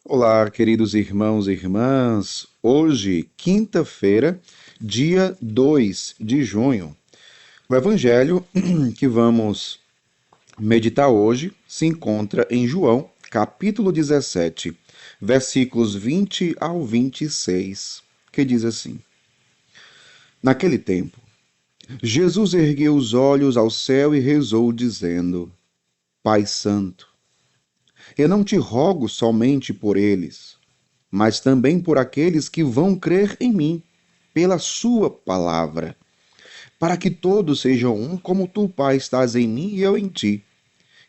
Olá, queridos irmãos e irmãs. Hoje, quinta-feira, dia 2 de junho. O evangelho que vamos meditar hoje se encontra em João, capítulo 17, versículos 20 ao 26, que diz assim: Naquele tempo, Jesus ergueu os olhos ao céu e rezou, dizendo: Pai Santo, eu não te rogo somente por eles, mas também por aqueles que vão crer em mim, pela sua palavra, para que todos sejam um, como tu, Pai, estás em mim e eu em ti,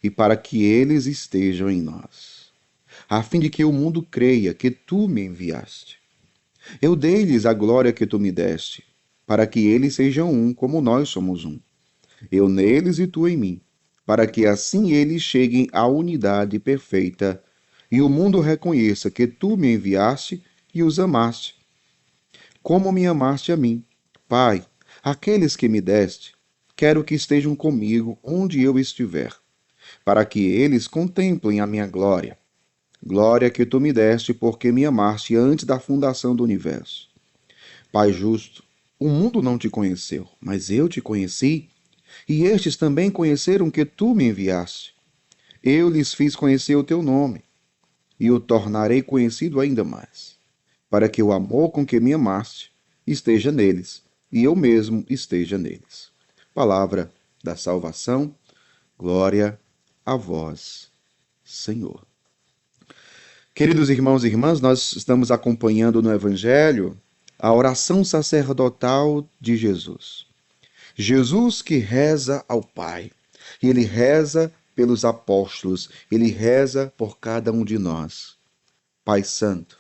e para que eles estejam em nós, a fim de que o mundo creia que tu me enviaste. Eu dei-lhes a glória que tu me deste, para que eles sejam um, como nós somos um. Eu neles e tu em mim, para que assim eles cheguem à unidade perfeita, e o mundo reconheça que tu me enviaste e os amaste, como me amaste a mim. Pai, aqueles que me deste, quero que estejam comigo onde eu estiver, para que eles contemplem a minha glória. Glória que tu me deste, porque me amaste antes da fundação do universo. Pai justo, o mundo não te conheceu, mas eu te conheci, e estes também conheceram que tu me enviaste. Eu lhes fiz conhecer o teu nome, e o tornarei conhecido ainda mais, para que o amor com que me amaste esteja neles, e eu mesmo esteja neles. Palavra da salvação, glória a vós, Senhor. Queridos irmãos e irmãs, nós estamos acompanhando no Evangelho a oração sacerdotal de Jesus. Jesus que reza ao Pai, ele reza pelos apóstolos, ele reza por cada um de nós. Pai Santo,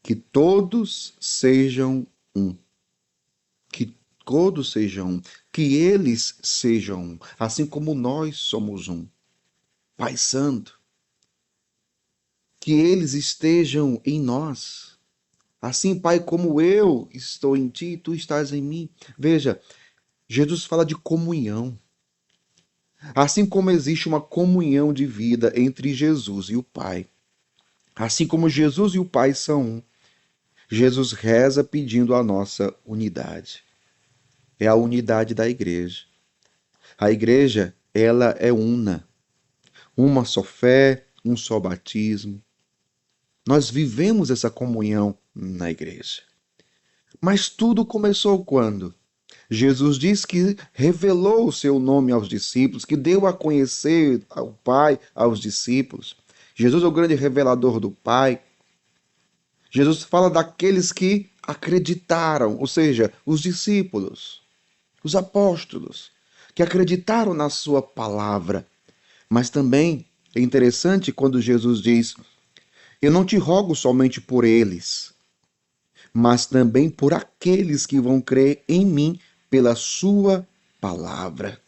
que todos sejam um, que todos sejam um, que eles sejam um, assim como nós somos um. Pai Santo, que eles estejam em nós. Assim, Pai, como eu estou em ti, tu estás em mim. Veja, Jesus fala de comunhão. Assim como existe uma comunhão de vida entre Jesus e o Pai, assim como Jesus e o Pai são um, Jesus reza pedindo a nossa unidade. É a unidade da igreja. A igreja, ela é una. Uma só fé, um só batismo. Nós vivemos essa comunhão na igreja. Mas tudo começou quando? Jesus diz que revelou o seu nome aos discípulos, que deu a conhecer ao Pai aos discípulos. Jesus é o grande revelador do Pai. Jesus fala daqueles que acreditaram, ou seja, os discípulos, os apóstolos, que acreditaram na sua palavra. Mas também é interessante quando Jesus diz: Eu não te rogo somente por eles, mas também por aqueles que vão crer em mim pela sua palavra.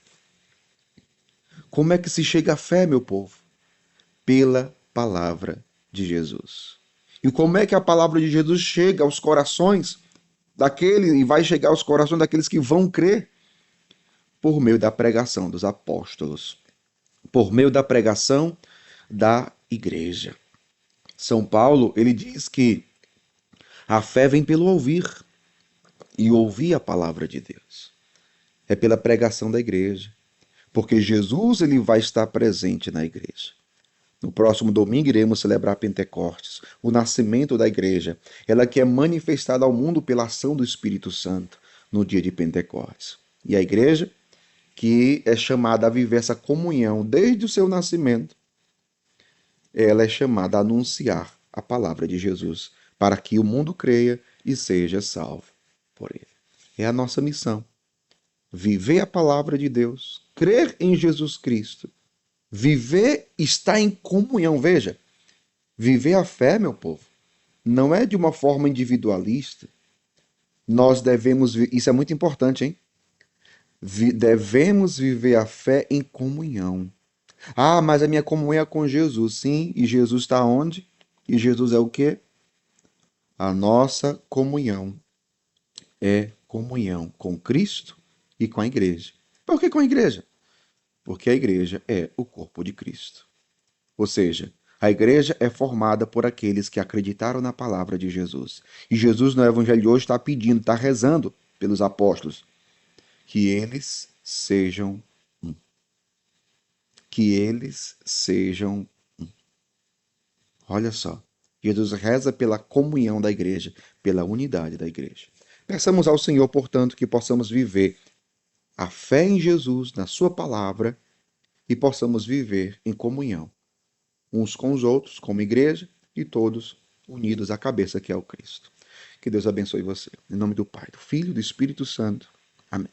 Como é que se chega à fé, meu povo? Pela palavra de Jesus. E como é que a palavra de Jesus chega aos corações daqueles e vai chegar aos corações daqueles que vão crer? Por meio da pregação dos apóstolos, por meio da pregação da igreja. São Paulo, ele diz que a fé vem pelo ouvir e ouvir a palavra de Deus. É pela pregação da igreja, porque Jesus ele vai estar presente na igreja. No próximo domingo iremos celebrar Pentecostes, o nascimento da igreja, ela que é manifestada ao mundo pela ação do Espírito Santo no dia de Pentecostes. E a igreja que é chamada a viver essa comunhão desde o seu nascimento, ela é chamada a anunciar a palavra de Jesus para que o mundo creia e seja salvo por ele. É a nossa missão. Viver a palavra de Deus, crer em Jesus Cristo, viver está em comunhão. Veja, viver a fé, meu povo, não é de uma forma individualista. Nós devemos, isso é muito importante, hein? Devemos viver a fé em comunhão. Ah, mas a minha comunhão é com Jesus. Sim, e Jesus está onde? E Jesus é o quê? A nossa comunhão é comunhão com Cristo e com a igreja. Por que com a igreja? Porque a igreja é o corpo de Cristo. Ou seja, A igreja é formada por aqueles que acreditaram na palavra de Jesus. E Jesus, no Evangelho de hoje, está pedindo, está rezando pelos apóstolos, que eles sejam um. Que eles sejam um. Olha só. Jesus reza pela comunhão da igreja, pela unidade da igreja. Peçamos ao Senhor, portanto, que possamos viver a fé em Jesus, na Sua palavra, e possamos viver em comunhão, uns com os outros, como igreja, e todos unidos à cabeça que é o Cristo. Que Deus abençoe você. Em nome do Pai, do Filho e do Espírito Santo. Amém.